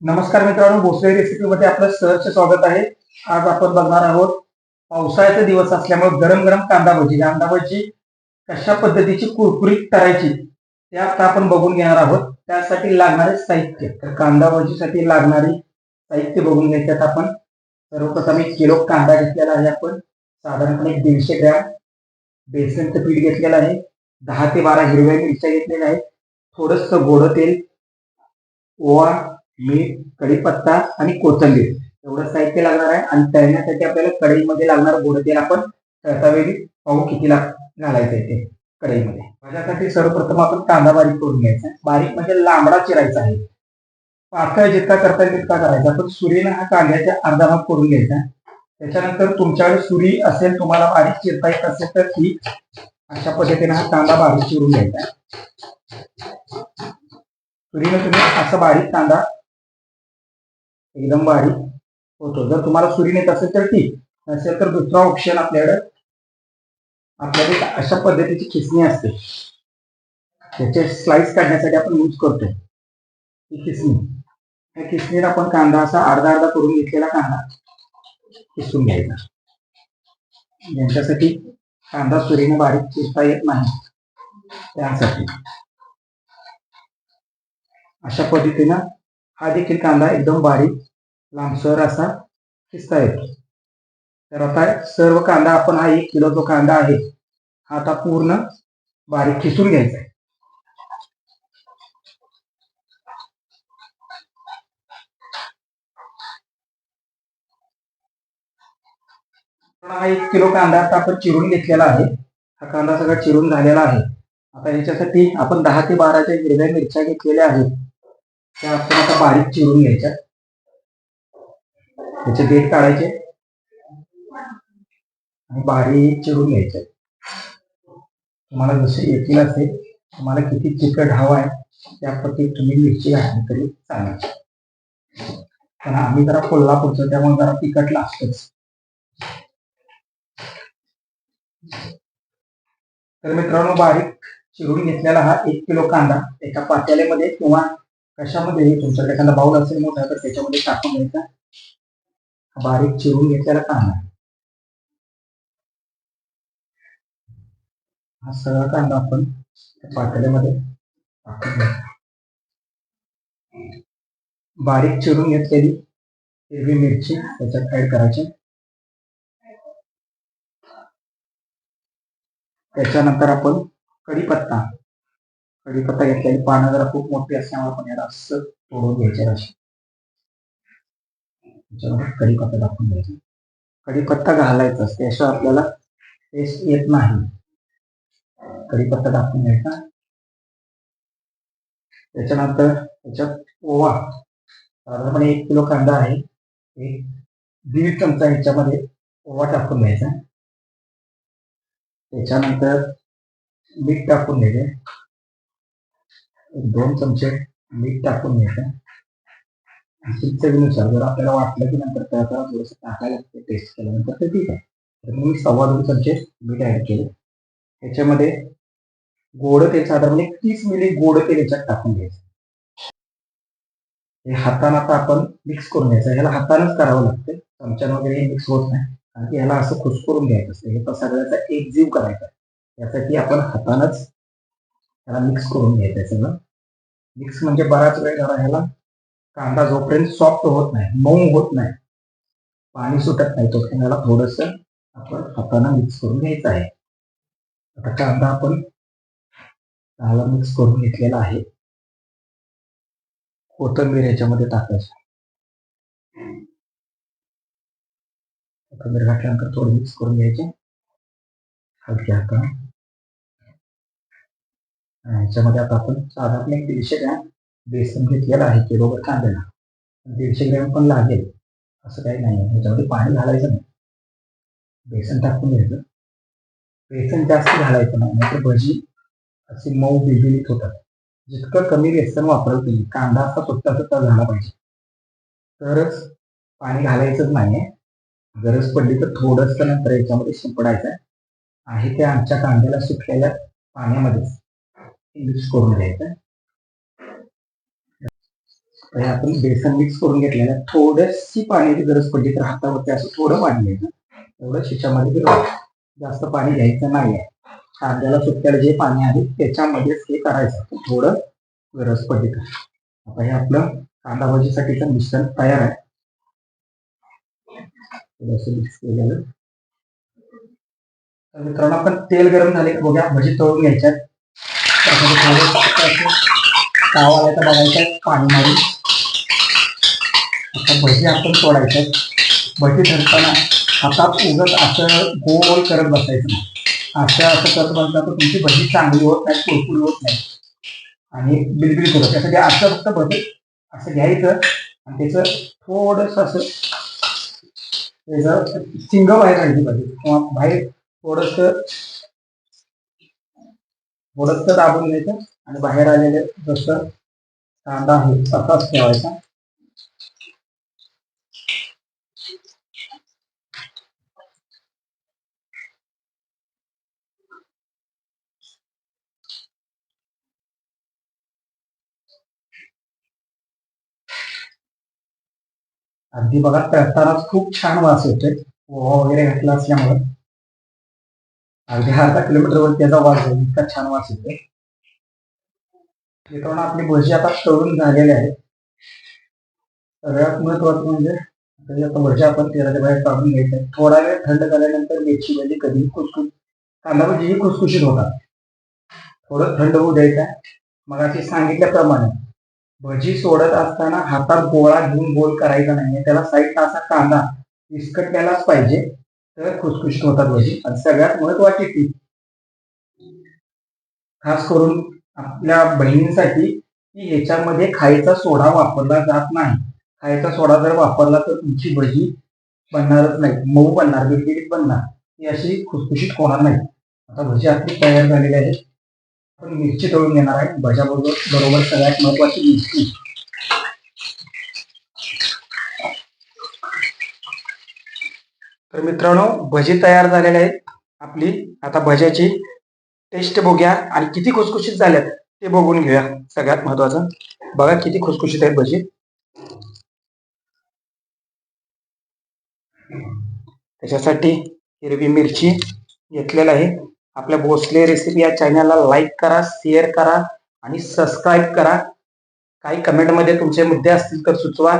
नमस्कार मित्रांनो, भोसले रेसिपीमध्ये आपलं सहर्ष स्वागत आहे. आज आपण बघणार आहोत पावसाळ्याचा दिवस असल्यामुळे गरम गरम कांदा भजी कशा पद्धतीची कुरकुरीत करायची ते आता आपण बघून घेणार आहोत. त्यासाठी लागणारे साहित्य, तर कांदा भजीसाठी लागणारी साहित्य बघून घ्यायच्यात आपण. सर्वप्रथम 1 किलो कांदा घेतलेला आहे आपण. साधारणपणे 150 ग्रॅम बेसनचं पीठ घेतलेलं आहे. 10 ते 12 हिरव्या मिरच्या घेतलेल्या आहेत. थोडंसं गोडं तेल, ओवा, मीठ, कढीपत्ता आणि कोथिंबीर एवढं साहित्य लागणार आहे. आणि तळण्यासाठी आपल्याला कढईमध्ये लागणार गोडं तेल आपण तळतावेळी पाहू किती घालायचं आहे ते कढईमध्ये. माझ्यासाठी सर्वप्रथम आपण कांदा बारीक करून घ्यायचा. बारीक म्हणजे लांबडा चिरायचा आहे. पातळ जितका करता येईल तितका करायचा. पण सुरीनं हा कांद्याचा अर्धा भाग करून घ्यायचा. त्याच्यानंतर तुमच्याकडे सुरी असेल, तुम्हाला बारीक चिरता येत असेल तर ती अशा पद्धतीने हा कांदा बारीक चिरून घ्यायचा. सुरीने तुम्ही असा बारीक कांदा एकदम बारीक होतो. जर तुम्हाला सुरी नेत असेल तर ठीक, नसेल तर दुसरा ऑप्शन आपल्याकडे अशा पद्धतीची खिसणी असते. त्याचे स्लाइस काढण्यासाठी आपण यूज करतो ही खिसणी. त्या खिसणीत आपण कांदा असा अर्धा अर्धा करून घेतलेला कांदा खिसून घ्यायचा. ज्यांच्यासाठी कांदा सुरीने बारीक चिरता येत नाही त्यासाठी अशा पद्धतीनं हा देखील कांदा एकदम बारीक लांबसर असा खिसता येतो. तर आता सर्व कांदा आपण हा 1 किलो जो कांदा आहे हा आता पूर्ण बारीक खिसून घ्यायचा आहे. हा 1 किलो कांदा आता आपण चिरून घेतलेला आहे. हा कांदा सगळा चिरून झालेला आहे. आता याच्यासाठी आपण 10 ते 12 हिरव्या मिरच्या घेतलेल्या आहेत. त्या आपण आता बारीक चिरून घ्यायच्या. त्याचे देठ काढायचे आणि बारीक चिरून घ्यायचे. तुम्हाला जसे येतील असेल, तुम्हाला किती तिखट हवा आहे त्या पद्धतीत तुम्ही मिरची घातली तरी चालेल. पण आम्ही जरा कोल्हापूरचं त्यामुळे जरा तिखट लागतच. तर मित्रांनो, बारीक चिरून घेतलेला हा 1 किलो कांदा एका पातेल्यामध्ये किंवा कशामध्ये तुमच्याकडे एखादा बाउल असेल मोठा तर त्याच्यामध्ये टाकून घ्यायचा. बारीक चिरून घेतलेला कांदा, हा सगळा कांदा आपण पातेल्यामध्ये टाकून घ्यायचा. बारीक चिरून घेतलेली हिरवी मिरची त्याच्यात ऍड करायची. त्याच्यानंतर आपण कढीपत्ता घेतलेली पानं जरा खूप मोठी असल्यामुळे आपण याला असं तोडून घ्यायचे. अशी त्याच्यामध्ये कढीपत्ता टाकून घ्यायचा. कढीपत्ता घालायचा, त्याशिवाय आपल्याला टेस्ट येत नाही. कढीपत्ता टाकून घ्यायचा. त्याच्यानंतर त्याच्यात ओवा, साधारणपणे 1 किलो कांदा आहे, 1.5 चमचा ह्याच्यामध्ये ओवा टाकून घ्यायचा. त्याच्यानंतर मीठ टाकून घ्यायचे. 2 चमचे मीठ टाकून घ्यायचं. चवीनुसार जर आपल्याला वाटलं की नंतर त्याला थोडंसं टाकायला लागतं टेस्ट केल्यानंतर तर ठीक आहे. तर मी 2.25 चमचे मीठ ऍड केले. त्याच्यामध्ये गोड तेल, साधारण 30 मिली गोड तेल याच्यात टाकून घ्यायचं. हे हाताने आता आपण मिक्स करून घ्यायचं. ह्याला हातानेच करावं लागतं, चमच्याने वगैरे मिक्स होत नाही. आणि याला असं खुसकरून घ्यायचं असतं. हे सगळ्याचा एकजीव करायचा. यासाठी आपण हातानच त्याला मिक्स करून घ्यायचं. सगळं मिक्स म्हणजे बराच वेळ जरा ह्याला कांदा जोपर्यंत सॉफ्ट होत नाही, मऊ होत नाही, पाणी सुटत नाही, तोपर्यंत याला थोडस आपण हाताने मिक्स करून घ्यायचं आहे. आता कांदा आपण चांगला मिक्स करून घेतलेला आहे. कोथिंबीर ह्याच्यामध्ये टाकायची. कोथिंबीर घातल्यानंतर थोडं मिक्स करून घ्यायचे हलक्या हाताने. ह्याच्यामध्ये आता आपण साधारण 150 ग्रॅम बेसन घेतलेलं आहे किलोभर कांद्याला. 150 ग्रॅम पण लागेल असं काही नाही. ह्याच्यामध्ये पाणी घालायचं नाही, बेसन टाकून घ्यायचं. बेसन जास्त घालायचं नाही, नाहीतर भजी अशी मऊ बिलबिलीत होतात. जितकं कमी बेसन वापराल तुम्ही, कांदा असा सुट्टा सुट्टा झाला पाहिजे, तरच पाणी घालायचंच नाहीये. गरज पडली तर थोडंसं नंतर याच्यामध्ये शिंपडायचं आहे. ते आमच्या कांद्याला सुटलेल्या पाण्यामध्ये मिक्स करून घ्यायचं. हे आपण बेसन मिक्स करून घेतलेलं आहे. थोडीशी पाण्याची गरज पडली तर हातावरती असं थोडं पाणी घ्यायचं, एवढं शिच्यामध्ये फिरवायचं. जास्त पाणी घ्यायचं नाही आहे. कांद्याला सुट्ट्याला जे पाणी आहे त्याच्यामध्येच हे करायचं, थोडं गरज पडली तर. आता हे आपलं कांदा भाजीसाठीचं मिश्रण तयार आहे. थोडंसं मिक्स केलेलं. तर मित्रांनो, आपण तेल गरम झाले का बघा, भजी तळून घ्यायच्यात. तावा आलायचा बघायचा, पाणी मारून आता भजी आपण सोडायचं. भजी धरताना हातात उगत असं गोल करत बसायचं नाही. असं करत बसला तर तुमची भजी चांगली होत नाही, कुरकुरी होत नाही आणि बिलबिलीत होतं. त्यासाठी असं फक्त भजी असं घ्यायचं आणि त्याचं थोडस असं त्याचं चिंग बाहेर राहायची पाहिजे, किंवा बाहेर थोडस थोडस दाबून घ्यायचं आणि बाहेर आलेले जसं कांदा आहे तसाच ठेवायचा. अगदी बघा, तळतानाच खूप छान वास येतोय, पोहा वगैरे घातला असल्यामुळे अगदी अर्धा किलोमीटरवर त्याचा वास आहे, इतका छान वास येतोय. मित्रांनो, आपली भजी आता तळून झालेली आहे. सगळ्यात महत्वाचं म्हणजे आता भजी आपण तेलाच्या बाहेर काढून घ्यायचं. थोडा वेळ थंड झाल्यानंतर मेथी भजी कधी खुसखुस, कांदा भजी ही खुसखुशीत होतात. थोडं थंड होऊ द्यायचं. मग अशी सांगितल्याप्रमाणे भजी सोडत असताना हातात गोळा घेऊन गोल करायचा नाही, त्याला साईडला असा कांदा विस्कटलेलाच पाहिजे, तर खुसखुशीत होतात भजी. आणि सगळ्यात महत्वाची टीप, खास करून आपल्या बहिणींसाठी, की ह्याच्यामध्ये खायचा सोडा वापरला जात नाही. खायचा सोडा जर वापरला तर तुमची भजी बनणारच नाही, मऊ बनणार, बिलबिलीत बनणार, ती अशी खुसखुशीत होणार नाही. आता भजी आपली तयार झालेली आहे. आपण मिरची तळून घेणार आहे भज्या बरोबर सगळ्यात महत्वाची मिरची. तर मित्रांनो, भजी तयार झालेले आहेत आपली. आता भज्याची टेस्ट बघूया आणि किती खुसखुशीत झाल्यात ते बघून घेऊया. सगळ्यात महत्वाचं बघा किती खुसखुशीत आहेत भजी. त्याच्यासाठी हिरवी मिरची घेतलेला आहे. आपल्या भोसले रेसिपी या चॅनलला लाईक करा, शेअर करा आणि सबस्क्राईब करा. काही कमेंटमध्ये तुमचे मुद्दे असतील तर सुचवा.